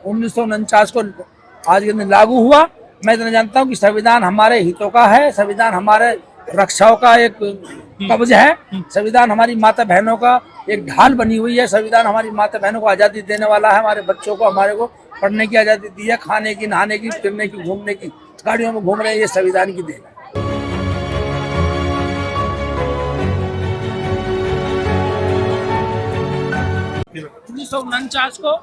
1949 को आज के दिन लागू हुआ। मैं इतना जानता हूँ कि संविधान हमारे हितों का है, संविधान हमारे रक्षाओं का एक कवच है, संविधान हमारी माता बहनों का एक ढाल बनी हुई है, संविधान हमारी माता बहनों को आज़ादी देने वाला है, हमारे बच्चों को हमारे को पढ़ने की आज़ादी दी है, खाने की, नहाने की, फिरने की, घूमने की, गाड़ियों में घूम रहे हैं, ये संविधान की देन है। 1949 को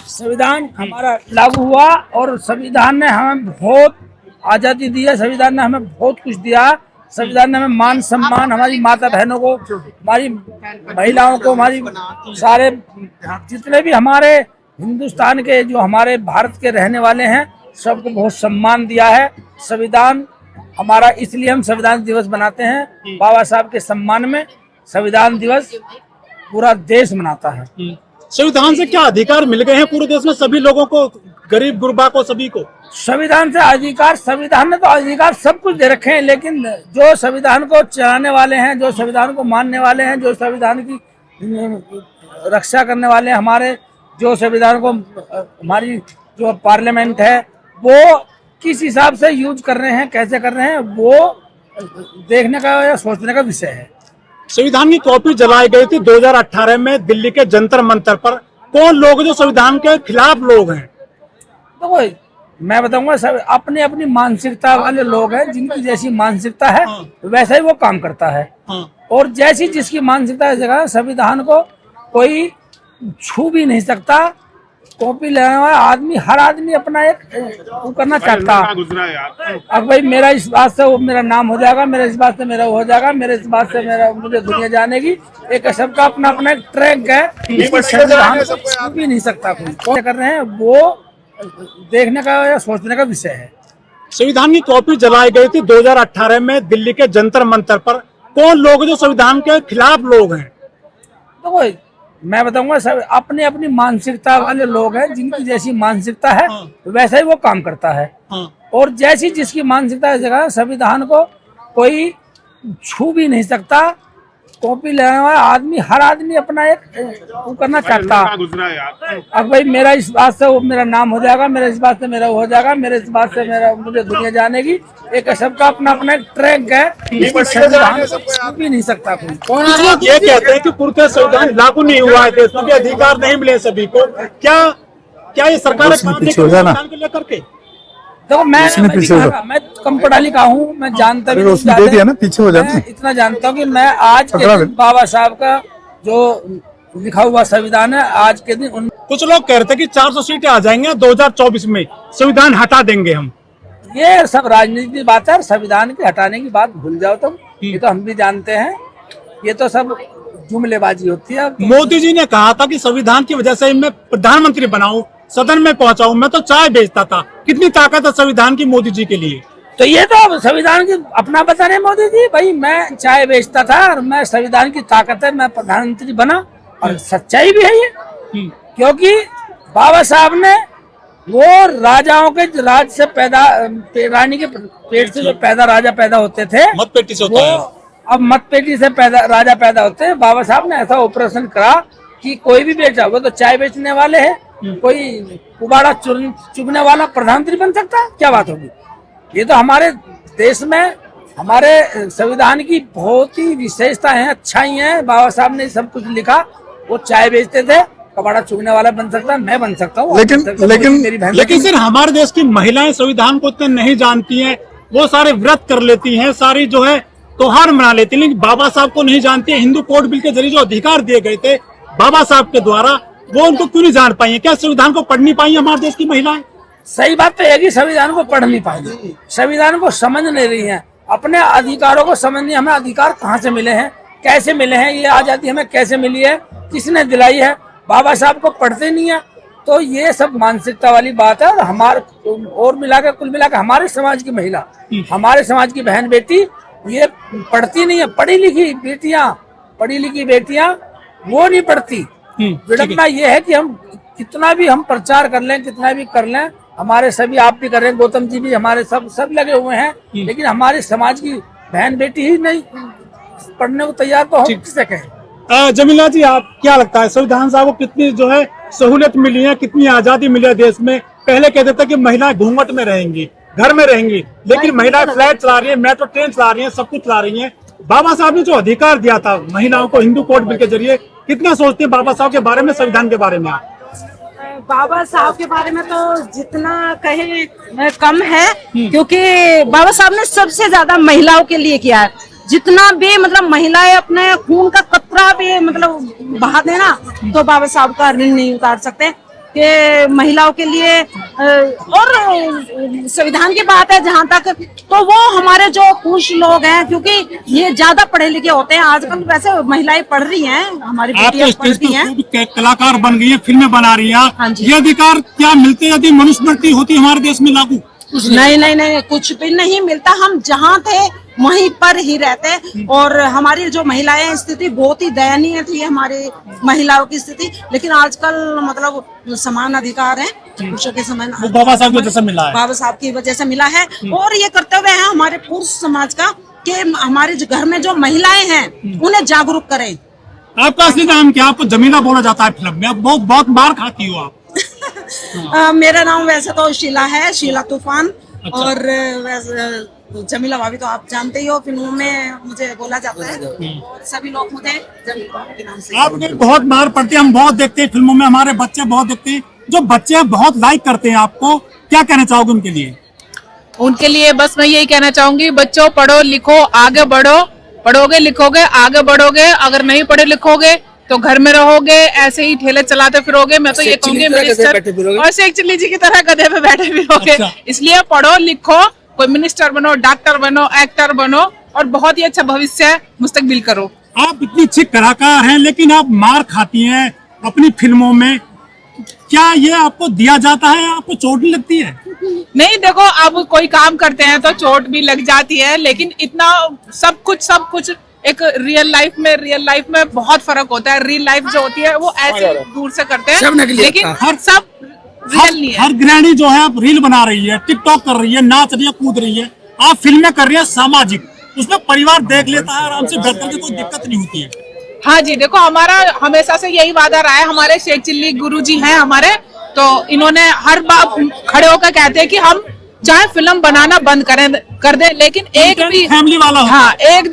संविधान हमारा लागू हुआ और संविधान ने हमें बहुत आज़ादी दी है, संविधान ने हमें बहुत कुछ दिया, संविधान ने हमें मान सम्मान, हमारी माता बहनों को, हमारी महिलाओं को, हमारी सारे जितने भी हमारे हिंदुस्तान के जो हमारे भारत के रहने वाले हैं सबको बहुत सम्मान दिया है। संविधान हमारा, इसलिए हम संविधान दिवस मनाते हैं। बाबा साहब के सम्मान में संविधान दिवस पूरा देश मनाता है। संविधान से क्या अधिकार मिल गए हैं पूरे देश में सभी लोगों को, गरीब गुरबा को, सभी को? संविधान से अधिकार, संविधान ने तो अधिकार सब कुछ दे रखे हैं, लेकिन जो संविधान को चलाने वाले हैं, जो संविधान को मानने वाले हैं, जो संविधान की रक्षा करने वाले हैं, हमारे जो संविधान को, हमारी जो पार्लियामेंट है वो किस हिसाब से यूज कर रहे हैं, कैसे कर रहे हैं, वो देखने का या सोचने का विषय है। संविधान की कॉपी जलाई गई थी 2018 में दिल्ली के जंतर मंतर पर। कौन लोग जो संविधान के खिलाफ लोग हैं? तो मैं बताऊंगा, सब अपनी अपनी मानसिकता वाले लोग हैं, जिनकी जैसी मानसिकता है वैसा ही वो काम करता है। और जैसी जिसकी मानसिकता है जगह, संविधान को कोई छू भी नहीं सकता। कॉपी लेने वाला आदमी, हर आदमी अपना एक वो करना चाहता है। अब भाई मेरा इस बात से वो मेरा नाम हो जाएगा, मेरा इस बात से मेरा वो हो जाएगा, मेरे इस बात से मेरा मुझे दुनिया जानेगी, एक सबका अपना अपना एक ट्रैक है, संविधान छू भी नहीं सकता कोई। कौन कर रहे हैं वो देखने का या सोचने का विषय है। संविधान की कॉपी जलाई गई थी 2018 में दिल्ली के जंतर मंतर पर। कौन लोग जो संविधान के खिलाफ लोग हैं? तो मैं बताऊंगा, सब अपनी अपनी मानसिकता वाले लोग हैं, जिनकी जैसी मानसिकता है वैसा ही वो काम करता है। और जैसी जिसकी मानसिकता है जगह, संविधान को कोई छू भी नहीं सकता। कॉपी लेने वाला आदमी, हर आदमी अपना एक वो करना चाहता है। अब भाई मेरा इस बात से वो मेरा नाम हो जाएगा, मेरे इस बात से मेरा वो हो जाएगा, मेरे इस बात से मेरा मुझे दुनिया जानेगी, एक सबका अपना अपना एक ट्रैक है, संविधान छू भी नहीं सकता कोई। कौन लोग ये कहते हैं कि पूर्ण संविधान लागू नहीं हुआ है, देश में अधिकार नहीं मिले सभी को? क्या ये सरकार संविधान को लेकर के? देखो मैं कम पढ़ा लिखा हूँ, मैं जानता भी पीछे हो जाती है। इतना जानता हूँ कि मैं आज के दिन बाबा साहब का जो लिखा हुआ संविधान है, आज के दिन कुछ लोग कह रहे थे कि 400 सीटें आ जाएंगे 2024 में, संविधान हटा देंगे हम। ये सब राजनीति की बात है, संविधान के हटाने की बात भूल जाओ तुम। ये तो हम भी जानते हैं, ये तो सब जुमलेबाजी होती है। मोदी जी ने कहा था कि संविधान की वजह से मैं प्रधानमंत्री बनाऊं, सदन में पहुंचाऊं, मैं तो चाय बेचता था। कितनी ताकत है संविधान की मोदी जी के लिए? तो ये तो संविधान की अपना बता रहे मोदी जी, भाई मैं चाय बेचता था और मैं संविधान की ताकत है, मैं प्रधानमंत्री बना। और सच्चाई भी है ये, क्योंकि बाबा साहब ने वो राजाओं के राज से पैदा, रानी के पेट से जो पैदा राजा पैदा होते थे, मतपेटी से होता है। अब मतपेटी से पैदा राजा पैदा होते हैं। बाबा साहब ने ऐसा ऑपरेशन करा कि कोई भी बेचा, वो तो चाय बेचने वाले हैं, कोई कुबाड़ा चुगने वाला प्रधानमंत्री बन सकता है? क्या बात होगी। ये तो हमारे देश में हमारे संविधान की बहुत ही विशेषता है, अच्छाई है। बाबा साहब ने सब कुछ लिखा। वो चाय बेचते थे, कबाड़ा चुगने वाला बन सकता है, मैं बन सकता हूँ, लेकिन सर हमारे देश की महिलाएं संविधान को इतना नहीं जानती हैं। वो सारे व्रत कर लेती हैं, सारी जो है त्योहार मना लेती हैं, लेकिन बाबा साहब को नहीं जानती है। हिंदू कोड बिल के जरिए जो अधिकार दिए गए थे बाबा साहब के द्वारा, वो उनको क्यों नहीं जान पाई है? क्या संविधान को पढ़ नहीं पाई हमारे देश की महिलाएं? सही बात तो है कि संविधान को पढ़ नहीं पाई, संविधान को समझ नहीं रही है, अपने अधिकारों को समझ नहीं। हमें अधिकार कहाँ से मिले हैं, कैसे मिले हैं, ये आजादी हमें कैसे मिली है, किसने दिलाई है? बाबा साहब को पढ़ते नहीं है। तो ये सब मानसिकता वाली बात है। और हमारे और मिलाकर, कुल मिलाकर हमारे समाज की महिला, हमारे समाज की बहन बेटी ये पढ़ती नहीं है। पढ़ी लिखी बेटियां वो नहीं पढ़ती। विडम्बना ये है कि हम कितना भी हम प्रचार कर लें, कितना भी कर लें, हमारे सभी, आप भी कर रहे हैं, गौतम जी भी, हमारे सब लगे हुए हैं, लेकिन हमारे समाज की बहन बेटी ही नहीं पढ़ने को तैयार, तो हम किसे कहें? जमीला जी, आप क्या लगता है संविधान साहब को कितनी जो है सहूलियत मिली है, कितनी आजादी मिली है देश में। पहले कहते थे कि महिलाएं घूंघट में रहेंगी, घर में रहेंगी, लेकिन महिलाएं फ्लाइट चला रही है, मेट्रो ट्रेन चला रही है, सब कुछ चला रही है। बाबा साहब ने जो अधिकार दिया था महिलाओं को हिंदू कोड बिल के जरिए, कितना सोचते हैं बाबा साहब के बारे में, संविधान के बारे में आप? बाबा साहब के बारे में तो जितना कहे कम है, क्योंकि बाबा साहब ने सबसे ज्यादा महिलाओं के लिए किया है। जितना भी मतलब महिलाएं अपने खून का कतरा भी मतलब बहा देना तो बाबा साहब का ऋण नहीं उतार सकते कि महिलाओं के लिए। और संविधान की बात है जहां तक, तो वो हमारे जो कुछ लोग हैं, क्योंकि ये ज्यादा पढ़े लिखे होते हैं आजकल, वैसे महिलाएं पढ़ रही हैं, हमारी बेटियां पढ़ती हैं, कलाकार बन गई है, फिल्में बना रही है। हाँ जी। ये अधिकार क्या मिलते यदि मनुस्मृति होती हमारे देश में लागू? नहीं, कुछ भी नहीं मिलता। हम जहाँ थे वहीं पर ही रहते, और हमारी जो महिलाएं स्थिति बहुत ही दयनीय थी, हमारी महिलाओं की स्थिति। लेकिन आजकल मतलब समान अधिकार है पुरुषों के समान, बाबा साहब की वजह से मिला है, बाबा साहब की वजह से मिला है। और ये कर्तव्य है हमारे पुरुष समाज का कि हमारे जो घर में जो महिलाएं हैं उन्हें जागरूक करें। आपका असली नाम क्या? आपको जमीला बोला जाता है फिल्म में, आप बहुत मार खाती हो आप। मेरा नाम वैसे तो शीला है, शीला तूफान। अच्छा। और वैसे जमीला भाभी तो आप जानते ही हो, फिल्मों में मुझे बोला जाता है, सभी लोग मुझे जमीला भाभी के नाम से। आपने बहुत मार पड़ती है, हम बहुत देखते हैं फिल्मों में, हमारे बच्चे बहुत देखते हैं। जो बच्चे बहुत लाइक करते हैं आपको, क्या कहना चाहोगे उनके लिए? उनके लिए बस मैं यही कहना चाहूंगी, बच्चों पढ़ो लिखो आगे बढ़ो, पढ़ोगे लिखोगे आगे बढ़ोगे। अगर नहीं पढ़े लिखोगे तो घर में रहोगे, ऐसे ही ठेले चलाते फिरोगे। मैं तो ये कहूंगी मिनिस्टर और शेख चिल्ली जी की तरह गधे पे बैठे फिरोगे। अच्छा। इसलिए पढ़ो लिखो, कोई मिनिस्टर बनो, डॉक्टर बनो, एक्टर बनो, और बहुत ही अच्छा भविष्य मुस्तकबिल करो। आप इतनी अच्छी कलाकार हैं, लेकिन आप मार खाती हैं अपनी फिल्मों में, क्या ये आपको दिया जाता है? आपको चोट नहीं लगती है? नहीं, देखो अब कोई काम करते हैं तो चोट भी लग जाती है, लेकिन इतना सब कुछ एक रियल लाइफ में बहुत फर्क होता है। रियल लाइफ जो होती है वो ऐसे दूर से करते हैं, लेकिन हर सब रियल नहीं है। हर गृहिणी जो है आप रील बना रही है, टिकटॉक कर रही है, नाच रही है, कूद रही है, आप फिल्में कर रही है सामाजिक, उसमें परिवार देख लेता है आराम से, घर करके कोई दिक्कत नहीं होती है। हाँ जी, देखो हमारा हमेशा से यही वादा रहा है। हमारे शेख चिल्ली गुरुजी हैं हमारे, तो इन्होंने हर बार खड़े होकर कहते हैं कि हम चाहे फिल्म बनाना बंद कर दे, लेकिन एक भी फैमिली वाला हो। हाँ, एक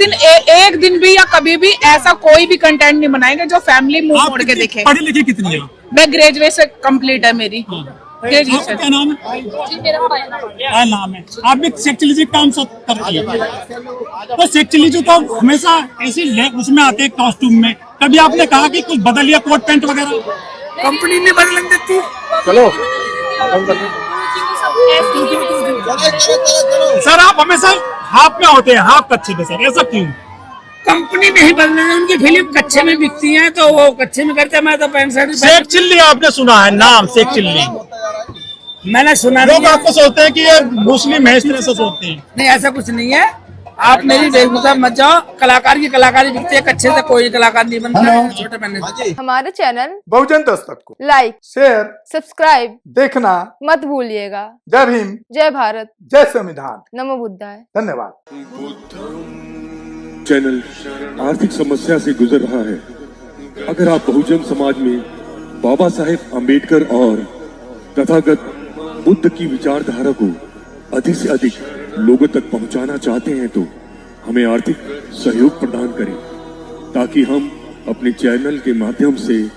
दिन भी या कभी भी ऐसा कोई भी कंटेंट नहीं बनाएंगे जो फैमिली मुंह मोड़ के देखे। पढ़ी लिखी कितनी है? मैं ग्रेजुएशन कंप्लीट है मेरी। ग्रेजुएशन। क्या नाम है? जी मेरा क्या नाम है? आप भी शेख चिल्ली जी काम कर रही है, तो शेख चिल्ली जी तो हमेशा ऐसे उसमें आते हैं कॉस्ट्यूम में, कभी आपने कहा कि कुछ बदलिए कोट पैंट वगैरह? कंपनी ने बदल देती। चलो सर, आप हमेशा हाफ में होते हैं, हाफ कच्छे में सर, ऐसा क्यों? कंपनी नहीं बदलने देती, उनकी फिल्म कच्चे में बिकती है तो वो कच्चे में करते हैं। मैं तो पैंट शर्ट। शेख चिल्ली आपने सुना है नाम? शेख चिल्ली मैंने सुना। लोग आपको सोचते हैं कि ये मुस्लिम है, इस तरह से सोचते हैं। नहीं, ऐसा कुछ नहीं है। आप मेरी वेशभूषा मत जाओ, कलाकार की कलाकारी दिखती है, कच्चे से कोई कलाकार नहीं बनता है, छोटे बनने से। हमारे चैनल बहुजन दस्तक को लाइक, शेयर, सब्सक्राइब देखना मत भूलिएगा। जय भीम, जय भारत, जय संविधान, नमो बुद्धाय। धन्यवाद। चैनल आर्थिक समस्या से गुजर रहा है। अगर आप बहुजन समाज में बाबा साहेब अम्बेडकर और तथागत बुद्ध की विचारधारा को अधिक से अधिक लोगों तक पहुंचाना चाहते हैं तो हमें आर्थिक सहयोग प्रदान करें, ताकि हम अपने चैनल के माध्यम से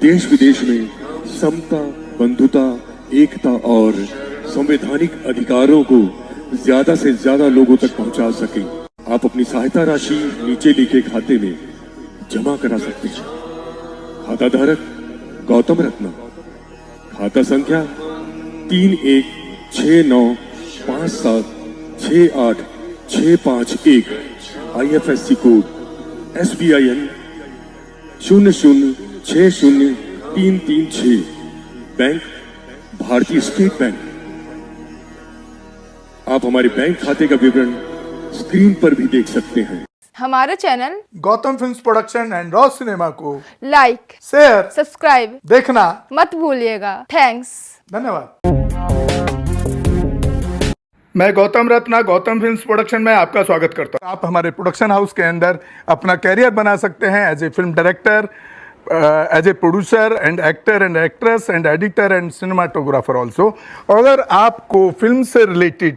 देश विदेश में समता, बंधुता, एकता और संवैधानिक अधिकारों को ज्यादा से ज्यादा लोगों तक पहुंचा सकें। आप अपनी सहायता राशि नीचे लिखे खाते में जमा करा सकते हैं। खाता धारक गौतम रत्ना, खाता संख्या 3169576865 IFSC कोड SBIN 0060336, बैंक भारतीय स्टेट बैंक। आप हमारे बैंक खाते का विवरण स्क्रीन पर भी देख सकते हैं। हमारे channel Gautam films production and raw cinema को लाइक, शेयर, सब्सक्राइब देखना मत भूलिएगा। थैंक्स, धन्यवाद। मैं गौतम रत्ना गौतम फिल्म्स प्रोडक्शन में आपका स्वागत करता हूं। आप हमारे प्रोडक्शन हाउस के अंदर अपना कैरियर बना सकते हैं as a film director, as a producer and actor and actress and editor and cinematographer also. अगर आपको फिल्म से रिलेटेड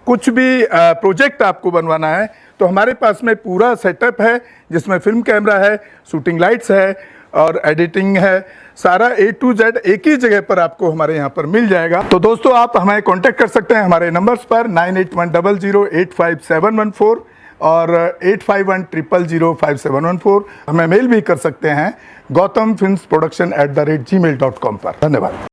कुछ भी प्रोजेक्ट आपको बनवाना है तो हमारे पास में पूरा सेटअप है, जिसमें फिल्म कैमरा है, शूटिंग लाइट्स है और एडिटिंग है। सारा A to Z एक ही जगह पर आपको हमारे यहाँ पर मिल जाएगा। तो दोस्तों आप हमें कांटेक्ट कर सकते हैं हमारे नंबर्स पर 9810085714 और 8510005714। हमें मेल भी कर सकते हैं gautamfilmsproduction@gmail.com पर। धन्यवाद।